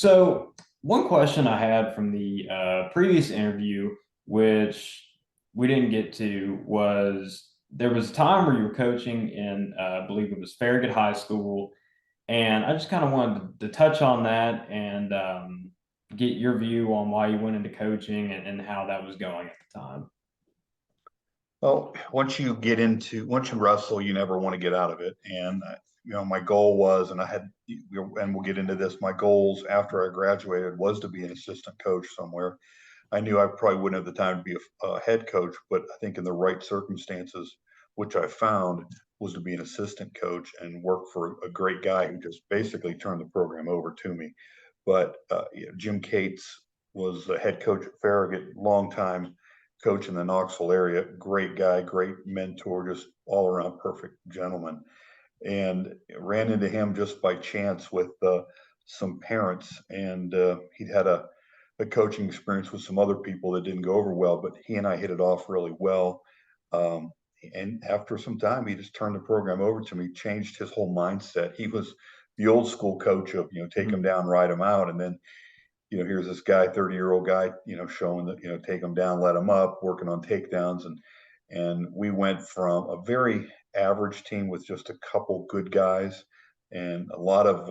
So, one question I had from the previous interview, which we didn't get to, was there was a time where you were coaching in, I believe it was Farragut High School, and I just kind of wanted to touch on that and get your view on why you went into coaching and how that was going at the time. Well, once you wrestle, you never want to get out of it. And, my goal was, and we'll get into this, my goals after I graduated was to be an assistant coach somewhere. I knew I probably wouldn't have the time to be a head coach, but I think in the right circumstances, which I found, was to be an assistant coach and work for a great guy who just basically turned the program over to me. But Jim Cates was the head coach at Farragut, long time coach in the Knoxville area. Great guy, great mentor, just all around perfect gentleman. And ran into him just by chance with some parents, and he'd had a coaching experience with some other people that didn't go over well, but he and I hit it off really well. Um, and after some time, he just turned the program over to me, changed his whole mindset. He was the old school coach of, take him down, ride him out. And then, here's this guy, 30-year-old guy, showing that, take him down, let him up, working on takedowns. And we went from a very average team with just a couple good guys and a lot of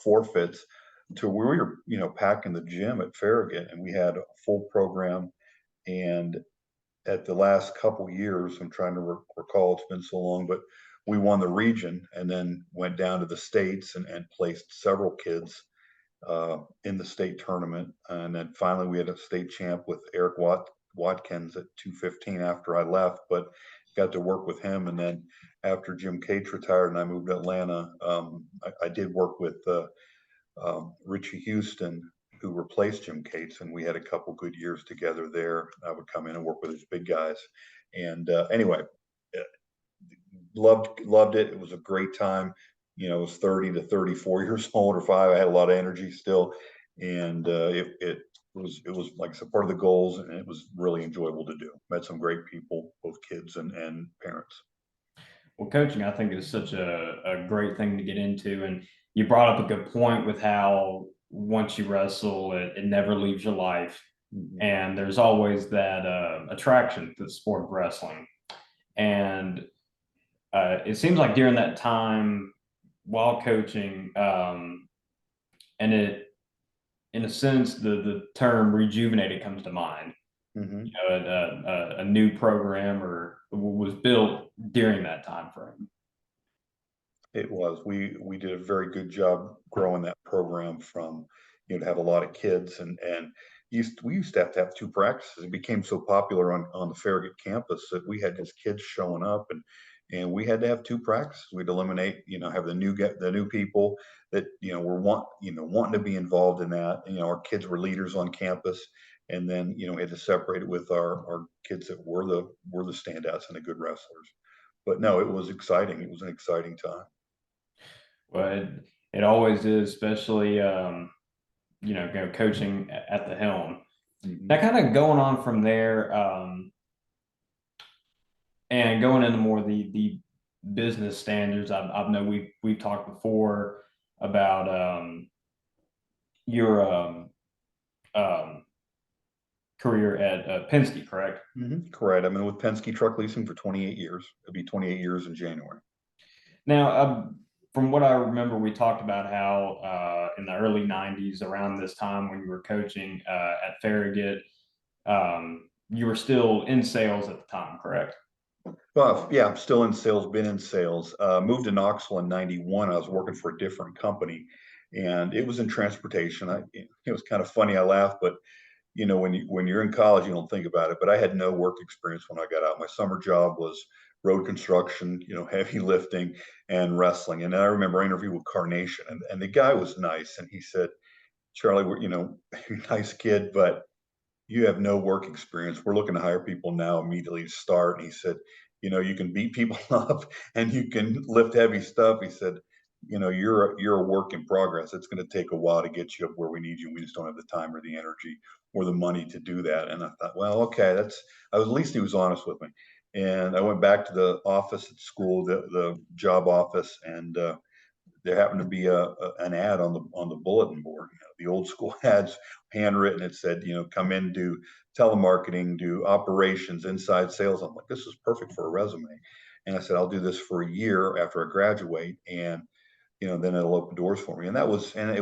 forfeits to where we were, packing the gym at Farragut, and we had a full program. And at the last couple years, I'm trying to recall, it's been so long, but we won the region and then went down to the states and placed several kids in the state tournament. And then finally, we had a state champ with Eric Watkins at 215 after I left, but got to work with him. And then after Jim Cage retired and I moved to Atlanta, I did work with Richie Houston, who replaced Jim Cates, and we had a couple good years together there. I would come in and work with his big guys. And anyway, uh, loved it. It was a great time. I was 30 to 34 years old or five. I had a lot of energy still, and it was like I said, part of the goals, and it was really enjoyable to do. Met some great people, both kids and parents. Well, coaching, I think, is such a great thing to get into. And you brought up a good point with how once you wrestle, it never leaves your life. Mhm. And there's always that attraction to the sport of wrestling. And it seems like during that time while coaching, and in a sense, the term rejuvenated comes to mind. Mhm. A new program or was built during that time frame. It was. We did a very good job growing that program from, to have a lot of kids and we used to have two practices. It became so popular on the Farragut campus that we had just kids showing up and we had to have two practices. We'd eliminate, have the new people that, were wanting to be involved in that. Our kids were leaders on campus. And then, we had to separate it with our kids that were the standouts and the good wrestlers. But no, it was exciting. It was an exciting time. But it always is, especially coaching at the helm. Mhm. Now, kind of going on from there, and going into more the business standards. I know we've talked before about your um, career at Penske, correct? Correct. I've been with Penske Truck Leasing for 28 years. It'll be 28 years in January. Now, from what I remember, we talked about how in the early '90s, around this time when you were coaching at Farragut, you were still in sales at the time, correct? Well, yeah, I'm still in sales, been in sales. Moved to Knoxville in 91. I was working for a different company and it was in transportation. It was kind of funny. I laugh, but when you're in college, you don't think about it. But I had no work experience when I got out. My summer job was road construction, heavy lifting and wrestling. And I remember I interviewed with Carnation and the guy was nice. And he said, Charlie, you're a nice kid, but you have no work experience. We're looking to hire people now immediately to start. And he said, you can beat people up and you can lift heavy stuff. He said, you're a work in progress. It's going to take a while to get you up where we need you. We just don't have the time or the energy or the money to do that. And I thought, well, okay, at least he was honest with me. And I went back to the office at school, the job office, and there happened to be an ad on the bulletin board, the old school ads, handwritten. It said, come in, do telemarketing, do operations, inside sales. I'm like, this is perfect for a resume. And I said, I'll do this for a year after I graduate, and then it'll open doors for me. And it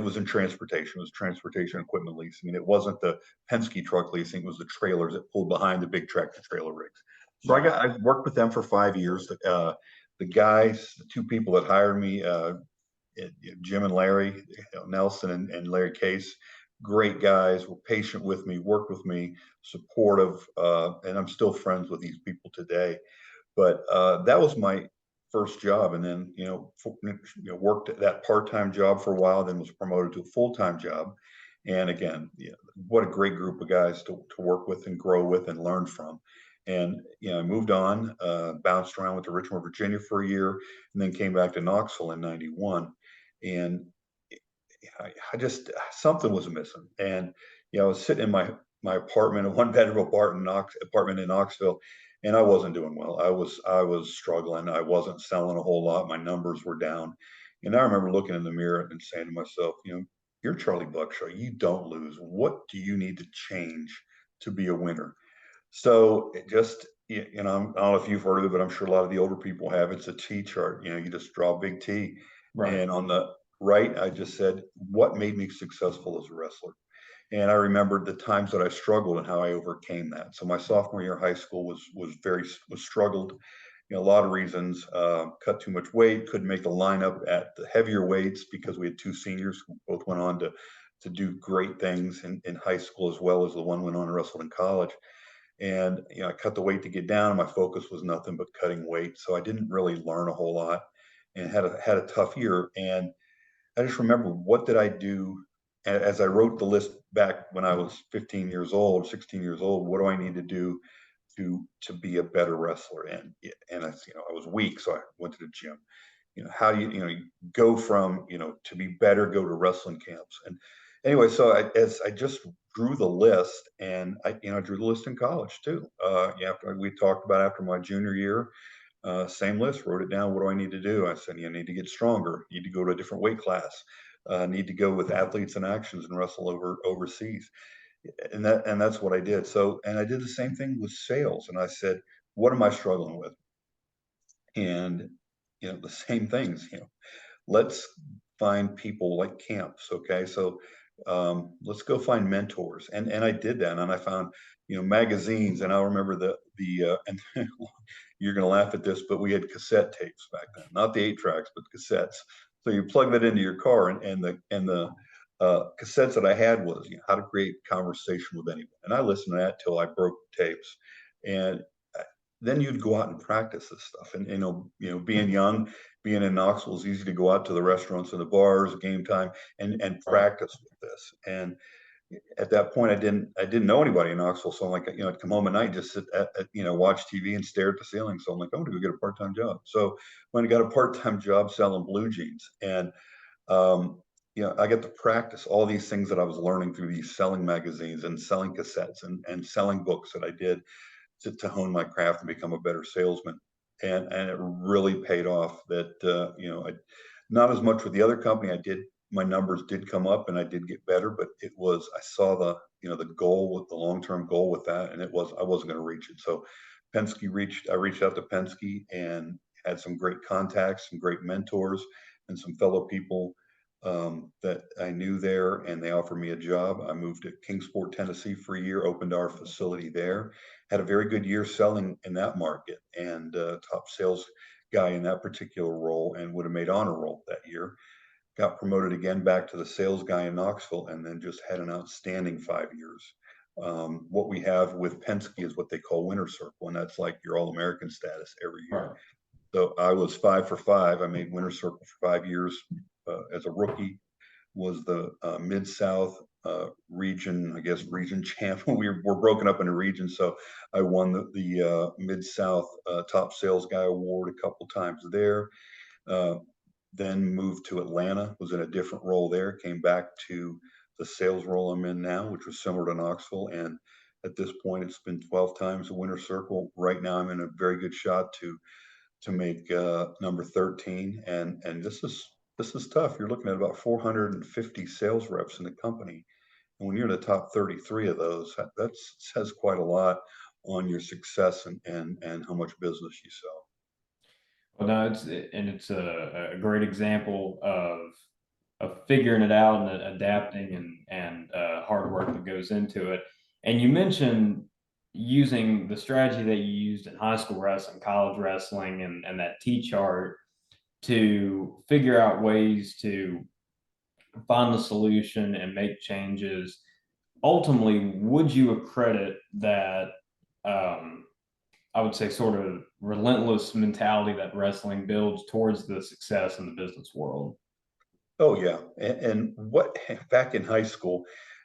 was in transportation. It was transportation equipment leasing. And it wasn't the Penske truck leasing. It was the trailers that pulled behind the big tractor trailer rigs. So I worked with them for 5 years. The guys, the two people that hired me, Jim and Larry, Nelson and Larry Case, great guys, were patient with me, worked with me, supportive, and I'm still friends with these people today. But that was my first job, and then worked at that part-time job for a while, then was promoted to a full-time job. And again, what a great group of guys to work with and grow with and learn from. And I moved on, bounced around, went to Richmond, Virginia for a year, and then came back to Knoxville in '91. And I just, something was missing. And I was sitting in my apartment, a one-bedroom apartment in Knoxville, and I wasn't doing well. I was struggling. I wasn't selling a whole lot. My numbers were down. And I remember looking in the mirror and saying to myself, you're Charlie Buckshaw. You don't lose. What do you need to change to be a winner? So it just, I don't know if you've heard of it, but I'm sure a lot of the older people have. It's a T chart. You just draw a big T. Right. And on the right, I just said, what made me successful as a wrestler? And I remembered the times that I struggled and how I overcame that. So my sophomore year of high school was struggled. A lot of reasons. Cut too much weight, couldn't make the lineup at the heavier weights because we had two seniors who both went on to do great things in high school, as well as the one went on to wrestle in college. And I cut the weight to get down. My focus was nothing but cutting weight, so I didn't really learn a whole lot, and had a tough year. And I just remember, what did I do as I wrote the list back when I was 15 years old, 16 years old? What do I need to do to be a better wrestler? And I was weak, so I went to the gym. How do you go from to be better, go to wrestling camps. And anyway, so as I just drew the list, and I drew the list in college too. After we talked about, after my junior year, same list, wrote it down. What do I need to do? I said, you need to get stronger, need to go to a different weight class, need to go with athletes and actions and wrestle overseas. And that's what I did. So, and I did the same thing with sales. And I said, what am I struggling with? And the same things, let's find people like camps. Okay. So let's go find mentors. And I did that. And I found, magazines. And I remember and you're going to laugh at this, but we had cassette tapes back then, not the 8 tracks, but cassettes. So you plug that into your car, and the cassettes that I had was, how to create conversation with anyone. And I listened to that till I broke the tapes. And then you'd go out and practice this stuff. And being young, being in Knoxville, it's easy to go out to the restaurants and the bars, game time, and practice with this. And at that point, I didn't know anybody in Knoxville, so I'm like, I'd come home at night and just sit watch TV and stare at the ceiling. So I'm like, I'm gonna go get a part-time job. So when I got a part-time job selling blue jeans, and I got to practice all these things that I was learning through these selling magazines and selling cassettes and selling books that I did to hone my craft and become a better salesman. And it really paid off. That not as much with the other company. My numbers did come up and I did get better, but I saw the goal, with the long-term goal with that, and I wasn't going to reach it. So I reached out to Penske and had some great contacts, some great mentors, and some fellow people that I knew there, and they offered me a job. I moved to Kingsport, Tennessee for a year, opened our facility there, had a very good year selling in that market, and top sales guy in that particular role, and would have made honor roll that year. Got promoted again back to the sales guy in Knoxville, and then just had an outstanding 5 years. What we have with Penske is what they call winner circle, and that's like your All-American status every year. Right. So I was 5 for 5. I made winner circle for 5 years as a rookie. Was the Mid-South region, I guess, region champ. We're broken up into regions, so I won the Mid-South top sales guy award a couple times there. Then moved to Atlanta, was in a different role there, came back to the sales role I'm in now, which was similar to Knoxville. And at this point, it's been 12 times the winner circle. Right now, I'm in a very good shot to make number 13. And this is this is tough. You're looking at about 450 sales reps in the company. And when you're in the top 33 of those, that says quite a lot on your success and how much business you sell. Well, no, it's a great example of figuring it out and adapting and hard work that goes into it. And you mentioned using the strategy that you used in high school wrestling, college wrestling, and that T chart to figure out ways to find the solution and make changes. Ultimately, would you accredit that I would say sort of relentless mentality that wrestling builds towards the success in the business world? Oh yeah, and what back in high school,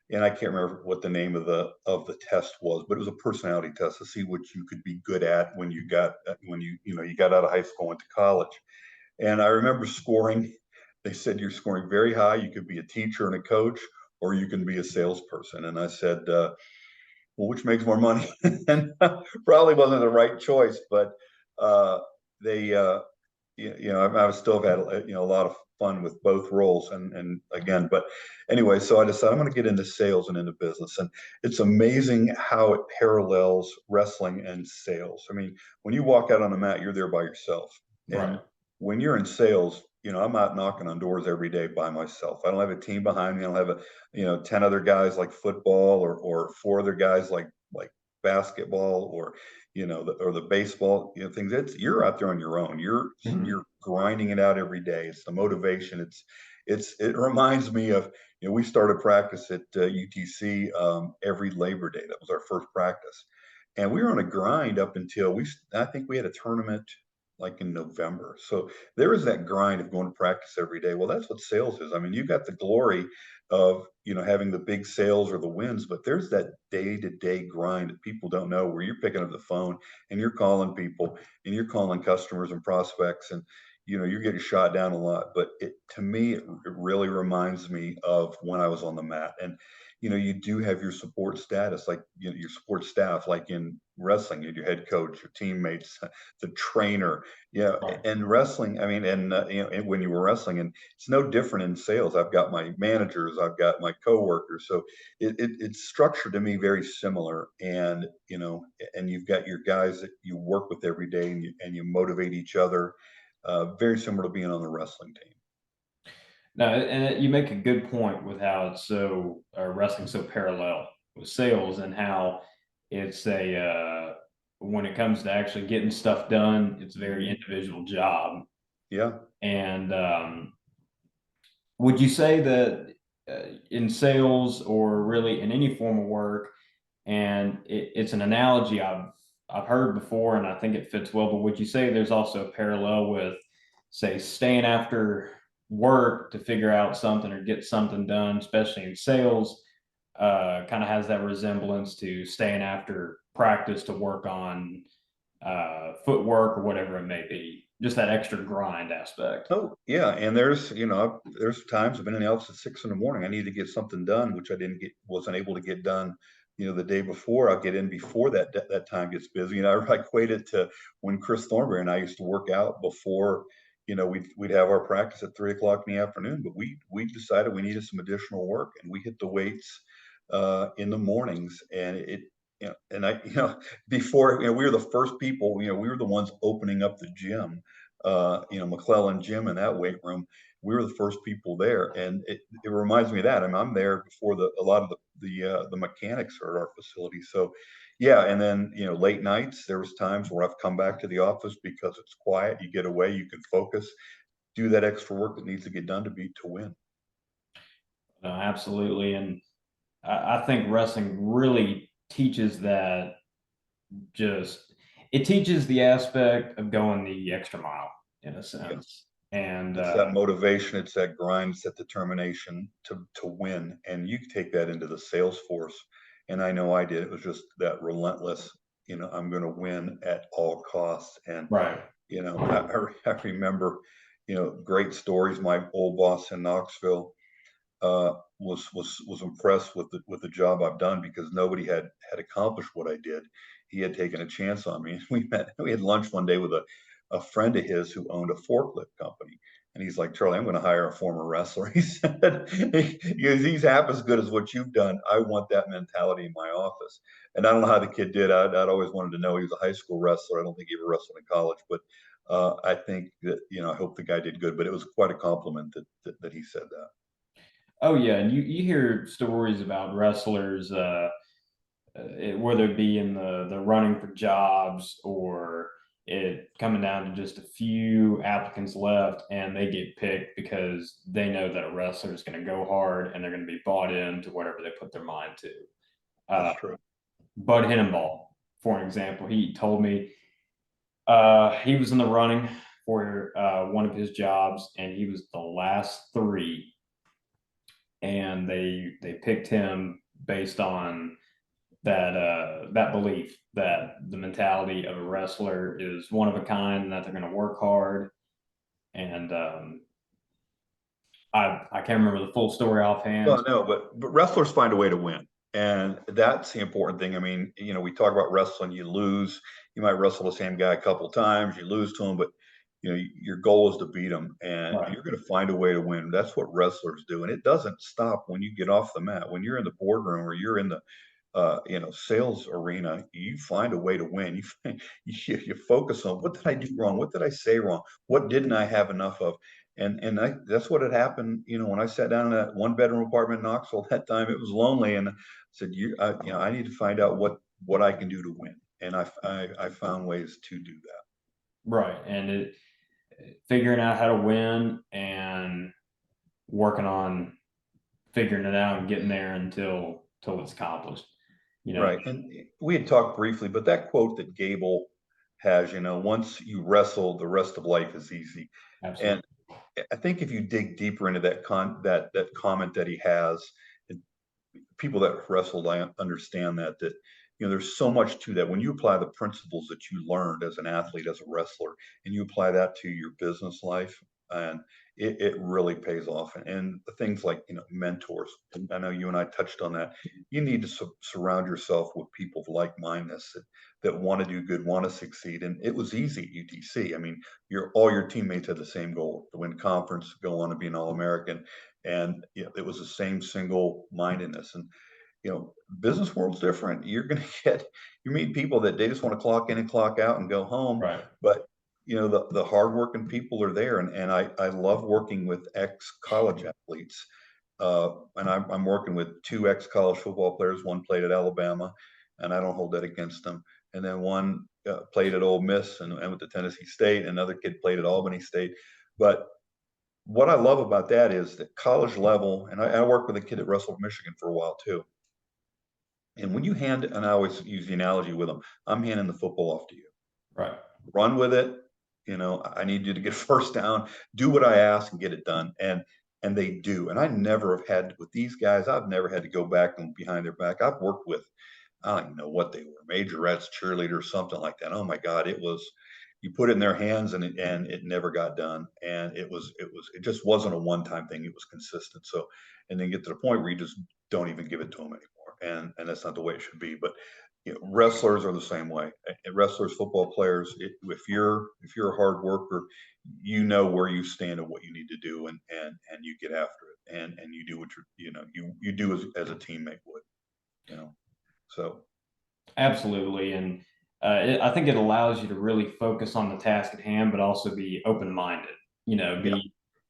and I can't remember what the name of the test was, but it was a personality test to see what you could be good at when you got when you got out of high school and went to college. And I remember scoring. They said you're scoring very high. You could be a teacher and a coach, or you can be a salesperson. And I said, well, which makes more money? And probably wasn't the right choice, but uh, they I've still had a lot of fun with both roles and again, but anyway, so I decided I'm going to get into sales and into business, and it's amazing how it parallels wrestling and sales. I mean, when you walk out on the mat, you're there by yourself, and Right. when you're in sales, I'm out knocking on doors every day by myself. I don't have a team behind me. I don't have 10 other guys like football or four other guys like basketball or the baseball, things. You're out there on your own. Mhm. You're grinding it out every day. It's the motivation. It reminds me of, we started practice at UTC every Labor Day. That was our first practice, and we were on a grind up until I think we had a tournament like in November. So there is that grind of going to practice every day. Well, that's what sales is. I mean, you got the glory of, having the big sales or the wins, but there's that day-to-day grind that people don't know, where you're picking up the phone and you're calling people and you're calling customers and prospects, and you're getting shot down a lot. But to me, it really reminds me of when I was on the mat. And you do have your support status, like your support staff, like in wrestling, you had your head coach, your teammates, the trainer. Yeah, Right. and wrestling, I mean, and and when you were wrestling, and it's no different in sales. I've got my managers, I've got my coworkers, so it's structured to me very similar. And and you've got your guys that you work with every day, and you motivate each other. Very similar to being on the wrestling team. No, and you make a good point with how it's so wrestling so parallel with sales and how it's a when it comes to actually getting stuff done, it's a very Mhm. individual job. Yeah, And would you say that in sales or really in any form of work, and it's an analogy I've heard before, and I think it fits well. But would you say there's also a parallel with, say, staying after work to figure out something or get something done, especially in sales? Kind of has that resemblance to staying after practice to work on footwork or whatever it may be. Just that extra grind aspect. oh yeah, and there's times I've been in the office at 6 in the morning. I need to get something done, which I didn't get wasn't able to get done, the day before. I'll get in before that time gets busy. And I equate it to when Chris Thornberry and I used to work out before. We'd have our practice at 3 o'clock in the afternoon, but we decided we needed some additional work, and we hit the weights in the mornings. And and I before, we were the first people. We were the ones opening up the gym, McClellan Gym in that weight room. We were the first people there, and it reminds me of that. I'm there before a lot of the mechanics are at our facility. So, yeah, and then late nights. There was times where I've come back to the office because it's quiet. You get away, you can focus, do that extra work that needs to get done to win. No, absolutely. And I think wrestling really teaches that just it teaches the aspect of going the extra mile in a Yeah. sense. And It's that motivation, it's that grind, it's that determination to win, and you can take that into the sales force. And I know I did. It was just that relentless. I'm going to win at all costs. And right. I remember, great stories. My old boss in Knoxville was impressed with the job I've done, because nobody had accomplished what I did. He had taken a chance on me. We had lunch one day with a friend of his who owned a forklift company. And he's like, Charlie, I'm going to hire a former wrestler. He said, he's half as good as what you've done. I want that mentality in my office. And I don't know how the kid did. I'd always wanted to know. He was a high school wrestler. I don't think he ever wrestled in college, but I think that, I hope the guy did good, but it was quite a compliment that he said that. Oh yeah, and you hear stories about wrestlers, whether it be in the running for jobs or it coming down to just a few applicants left, and they get picked because they know that a wrestler is going to go hard and they're going to be bought into whatever they put their mind to. That's Uh, true. Bud Hennenball, for an example, he told me he was in the running for one of his jobs, and he was the last three, and they picked him based on that belief that the mentality of a wrestler is one of a kind and that they're going to work hard. And I can't remember the full story offhand. Well, no, but wrestlers find a way to win. And that's the important thing. I mean, we talk about wrestling, you lose, you might wrestle the same guy a couple of times, you lose to him, but your goal is to beat him and Right. you're going to find a way to win. That's what wrestlers do. And it doesn't stop when you get off the mat. When you're in the boardroom or you're in the sales arena, you find a way to win. You focus on what did I do wrong? What did I say wrong? What didn't I have enough of? And that's what had happened. When I sat down in that one bedroom apartment in Knoxville that time, it was lonely, and I said, I need to find out what I can do to win. And I found ways to do that. Right. And figuring out how to win and working on figuring it out and getting there until it's accomplished. Right. And we had talked briefly, but that quote that Gable has, once you wrestle, the rest of life is easy. And Absolutely. I think if you dig deeper into that comment that he has, people that wrestled, I understand that there's so much to that. When you apply the principles that you learned as an athlete, as a wrestler, and you apply that to your business life, and it really pays off. And the things like mentors. And I know you and I touched on that. You need to surround yourself with people of like-mindedness that want to do good, want to succeed. And it was easy at UTC. I mean, all your teammates had the same goal: to win conference, go on to be an All-American, and it was the same single mindedness. And business world's different. You're going to you meet people that they just want to clock in and clock out and go home. Right. But the hardworking people are there, and I love working with ex-college athletes. And I'm working with two ex-college football players. One played at Alabama, and I don't hold that against them. And then one played at Ole Miss and went to Tennessee State. And another kid played at Albany State. But what I love about that is that college level, and I worked with a kid at Wrestle, Michigan for a while too. And when you and I always use the analogy with them, I'm handing the football off to you. Right. Run with it. I need you to get first down, do what I ask and get it done. And they do. And I never have had with these guys, I've never had to go back and behind their back. I've worked with, I don't even know what they were, majorettes, cheerleaders, something like that. Oh my God, you put it in their hands and it never got done. And it just wasn't a one-time thing. It was consistent. So, and then get to the point where you just don't even give it to them anymore. And that's not the way it should be. But wrestlers are the same way. Wrestlers, football players, if you're a hard worker, you know where you stand and what you need to do, and you get after it, and you do what you do as a teammate would. So Absolutely. And I think it allows you to really focus on the task at hand, but also be open-minded, yeah,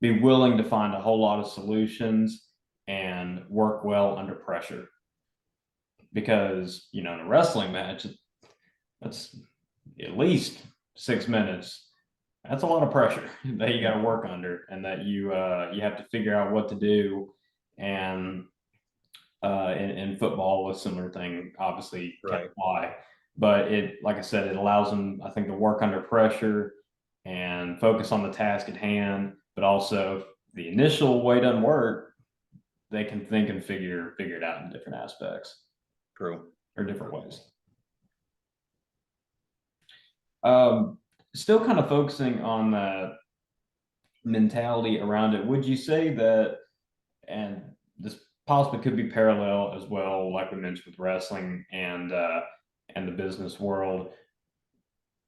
be willing to find a whole lot of solutions and work well under pressure. Because, in a wrestling match, that's at least 6 minutes. That's a lot of pressure that you got to work under, and that you have to figure out what to do. And in football, a similar thing obviously can right. apply. But like I said, it allows them, I think, to work under pressure and focus on the task at hand. But also, if the initial way doesn't work, they can think and figure it out in different aspects True. or different ways. Um, Still kind of focusing on that mentality around it. Would you say that, and this possibly could be parallel as well, like we mentioned with wrestling and the business world,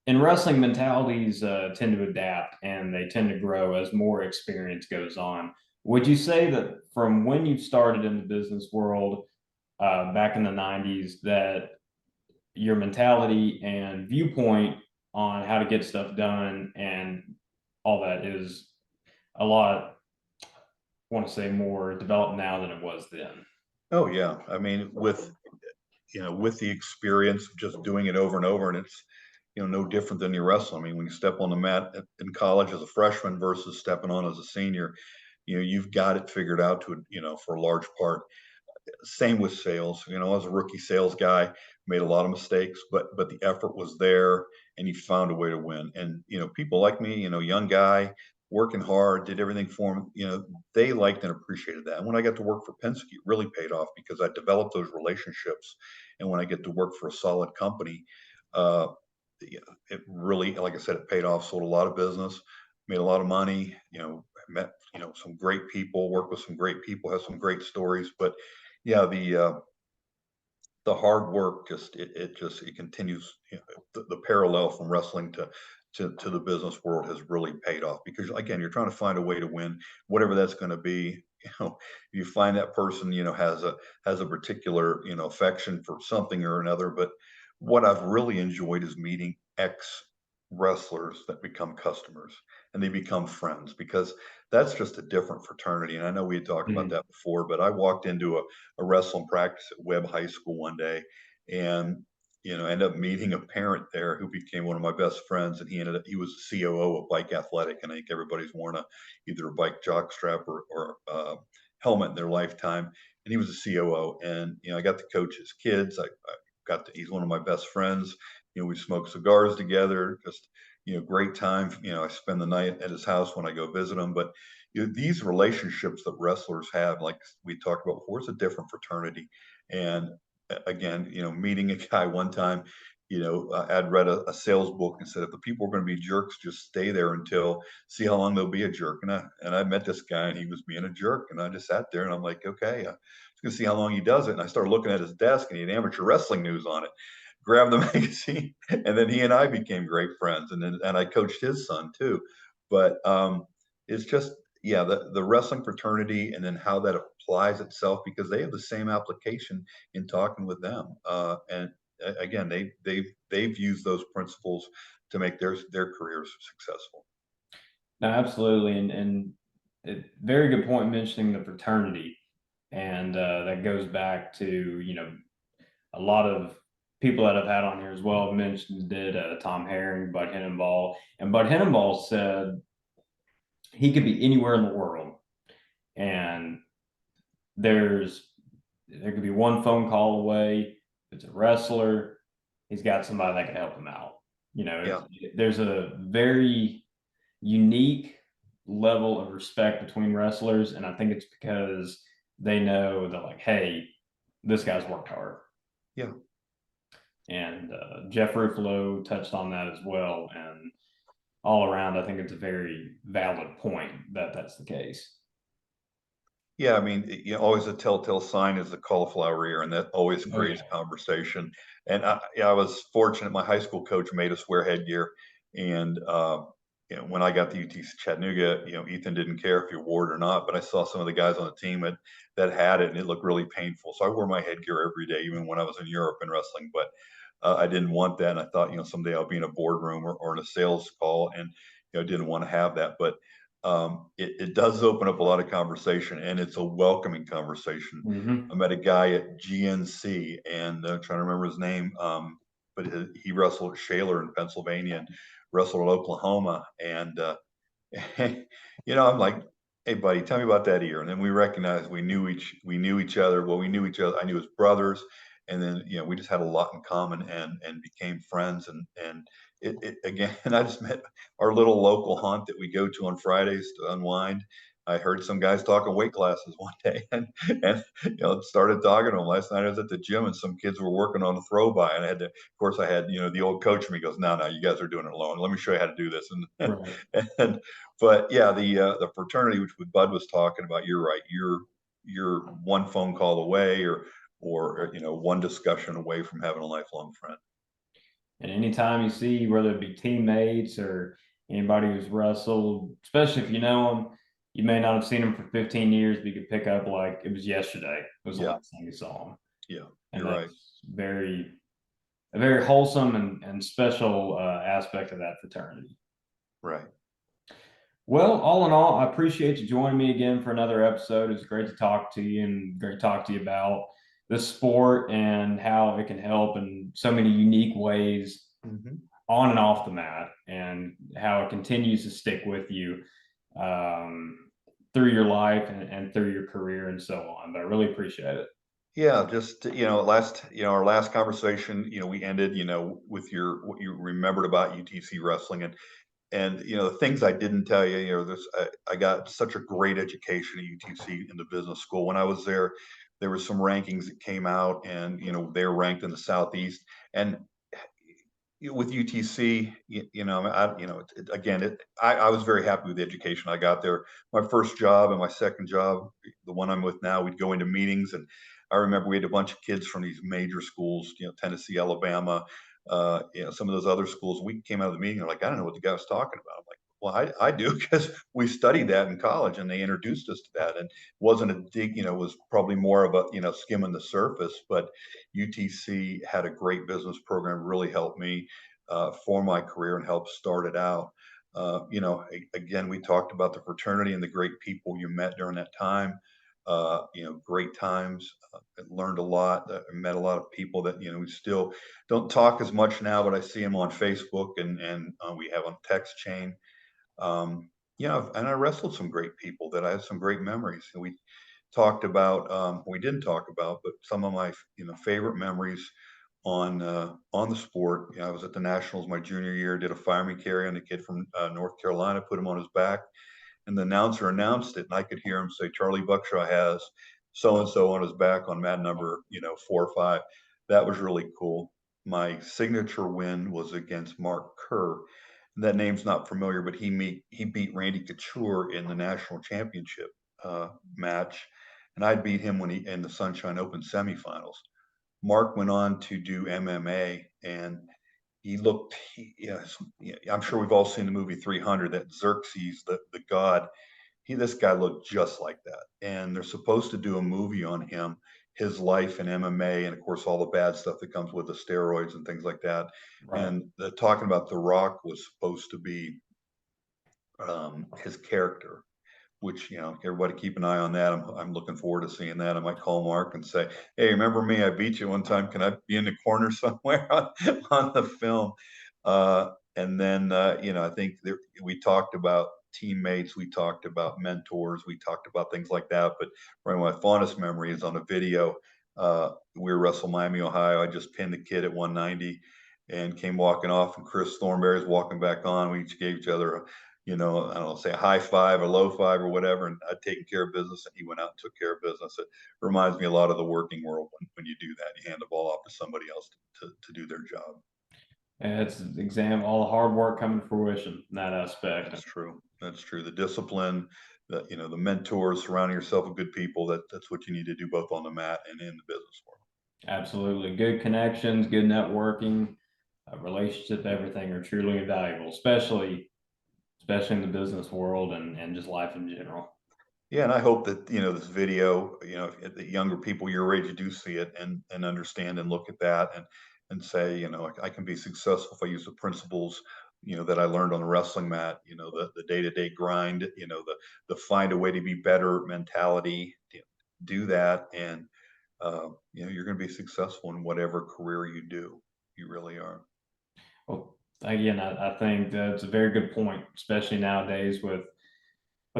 in wrestling, mentalities tend to adapt and they tend to grow as more experience goes on. Would you say that from when you started in the business world back in the 90s, that your mentality and viewpoint on how to get stuff done and all that is a lot, I want to say, more developed now than it was then? Oh yeah. I mean, with the experience of just doing it over and over, and it's, no different than your wrestling. I mean, when you step on the mat in college as a freshman versus stepping on as a senior, you've got it figured out for a large part. Same with sales. I was a rookie sales guy, made a lot of mistakes, but the effort was there, and you found a way to win. And people like me, young guy, working hard, did everything for them. They liked and appreciated that. And when I got to work for Penske, it really paid off because I developed those relationships. And when I get to work for a solid company, uh, it really, like I said, it paid off. Sold a lot of business, made a lot of money. Met some great people, worked with some great people, have some great stories. But yeah, the hard work it continues. The parallel from wrestling to the business world has really paid off because again, you're trying to find a way to win, whatever that's going to be. You find that person has a particular affection for something or another. But what I've really enjoyed is meeting ex wrestlers that become customers and they become friends, because that's just a different fraternity. And I know we had talked about Mm. that before, but I walked into a wrestling practice at Webb High School one day, and ended up meeting a parent there who became one of my best friends. And he was the COO of Bike Athletic, and I think everybody's worn either a bike jock strap or helmet in their lifetime. And he was a COO, and I got to coach his kids. He's one of my best friends. We smoke cigars together. Just great time. I spend the night at his house when I go visit him. But these relationships that wrestlers have, like we talked about before, it's a different fraternity. And again, meeting a guy one time, I'd read a sales book and said, if the people are going to be jerks, just stay there until see how long they'll be a jerk. And I met this guy and he was being a jerk, and I just sat there and I'm like, okay, going to see how long he does it. And I started looking at his desk, and he had amateur wrestling news on it. Grabbed the magazine, and then he and I became great friends. And I coached his son too. But it's just, yeah, the wrestling fraternity, and then how that applies itself, because they have the same application in talking with them. And again, they've used those principles to make their careers successful. No, absolutely, very good point mentioning the fraternity, and that goes back to a lot of people that I've had on here as well mentioned did Tom Herring, Bud Hennenball, and Bud Hennenball said he could be anywhere in the world, and there could be one phone call away. If it's a wrestler, he's got somebody that can help him out. Yeah. There's a very unique level of respect between wrestlers, and I think it's because they know that, like, hey, this guy's worked hard. Yeah. And Jeff Ruffalo touched on that as well. And all around, I think it's a very valid point that that's the case. Yeah, I mean, always a telltale sign is the cauliflower ear, and that always Oh creates yeah. conversation. And I was fortunate; my high school coach made us wear headgear, and when I got to UT Chattanooga, Ethan didn't care if you wore it or not, but I saw some of the guys on the team that had it, and it looked really painful. So I wore my headgear every day, even when I was in Europe in wrestling. But I didn't want that, and I thought, someday I'll be in a boardroom or in a sales call, and didn't want to have that. But it does open up a lot of conversation, and it's a welcoming conversation. Mm-hmm. I met a guy at GNC, and I'm trying to remember his name, but he wrestled at Shaler in Pennsylvania and wrestled at Oklahoma. And, I'm like, hey, buddy, tell me about that year. And then we recognized we knew each other. Well, we knew each other. I knew his brothers. And then, we just had a lot in common, and became friends. And it again, and I just met our little local haunt that we go to on Fridays to unwind. I heard some guys talking weight classes one day, and started talking to them. Last night I was at the gym, and some kids were working on a throw by, and of course I had the old coach from me goes, no, you guys are doing it alone. Let me show you how to do this. And Right. and but yeah, the fraternity, which Bud was talking about, you're right. You're one phone call away, or one discussion away from having a lifelong friend. And anytime you see, whether it be teammates or anybody who's wrestled, especially if you know them, you may not have seen them for 15 years, but you could pick up like it was yesterday. It was the Yeah, last time you saw them. yeah, And you're right. that's a very wholesome and special aspect of that fraternity. Right. Well, all in all, I appreciate you joining me again for another episode. It's great to talk to you and great to talk to you about this sport and how it can help in so many unique ways Hmm. on and off the mat, and how it continues to stick with you um, through your life and through your career and so on. But I really appreciate it. Yeah, just, our last conversation, we ended, with what you remembered about UTC wrestling, and the things I didn't tell you, I got such a great education at UTC in the business school. When I was there, there were some rankings that came out, and they were ranked in the Southeast. And with UTC, I was very happy with the education I got there. My first job and my second job, the one I'm with now, we'd go into meetings, and I remember we had a bunch of kids from these major schools, Tennessee, Alabama, some of those other schools. We came out of the meeting, they're like, I don't know what the guy was talking about. I'm like, well, I do, because we studied that in college, and they introduced us to that. And it wasn't a dig, it was probably more of a, skimming the surface, but UTC had a great business program, really helped me for my career and helped start it out. Again, we talked about the fraternity and the great people you met during that time. Great times. Learned a lot. Met a lot of people that we still don't talk as much now, but I see them on Facebook, and we have a text chain. And I wrestled some great people that I have some great memories. And we didn't talk about, but some of my favorite memories on the sport. I was at the Nationals my junior year, did a fire me carry on a kid from North Carolina, put him on his back, and the announcer announced it, and I could hear him say, "Charlie Buckshaw has so and so on his back on mat number 4 or 5." That was really cool. My signature win was against Mark Kerr. That name's not familiar, but he beat Randy Couture in the national championship match, and I beat him when he in the Sunshine Open semifinals. Mark went on to do MMA, and I'm sure we've all seen the movie 300, that Xerxes, the god. This guy looked just like that. And they're supposed to do a movie on him, his life in MMA, and of course, all the bad stuff that comes with the steroids and things like that. Right. And talking about The Rock was supposed to be his character, which everybody keep an eye on that. I'm looking forward to seeing that. I might call Mark and say, "Hey, remember me? I beat you one time. Can I be in the corner somewhere on the film?" And then I think we talked about teammates, we talked about mentors, we talked about things like that. But one of my fondest memory is on a video. We were Wrestle Miami, Ohio. I just pinned the kid at 190 and came walking off, and Chris Thornberry's walking back on. We each gave each other I don't know, say a high five or low five or whatever, and I'd taken care of business, and he went out and took care of business. It reminds me a lot of the working world when you do that. You hand the ball off to somebody else to do their job. And it's an exam, all the hard work coming to fruition in that aspect. That's true. That's true. The discipline, the mentors, surrounding yourself with good people. That's what you need to do both on the mat and in the business world. Absolutely. Good connections, good networking, relationship, everything are truly invaluable, especially in the business world and just life in general. Yeah, and I hope that this video, if the younger people your age do see it and understand and look at that and say, I can be successful if I use the principles, that I learned on the wrestling mat. The day-to-day grind, the find a way to be better mentality. Do that, and you're going to be successful in whatever career you do. You really are. Well, again, I think that's a very good point, especially nowadays with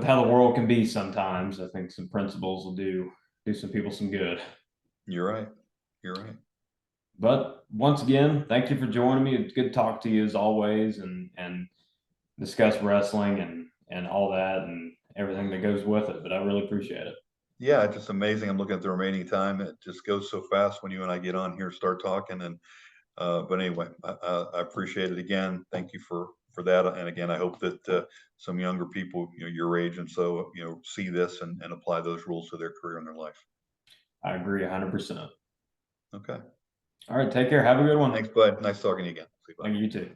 how the world can be sometimes. I think some principles will do some people some good. You're right. You're right. But once again, thank you for joining me. It's good to talk to you as always, and discuss wrestling and all that and everything that goes with it. But I really appreciate it. Yeah, it's just amazing. I'm looking at the remaining time. It just goes so fast when you and I get on here, start talking. And but anyway, I appreciate it again. Thank you for that. And again, I hope that some younger people, your age and so, see this and apply those rules to their career and their life. I agree 100%. Okay. All right, take care. Have a good one. Thanks, bud. Nice talking to you again. See you. Bye. Thank you too.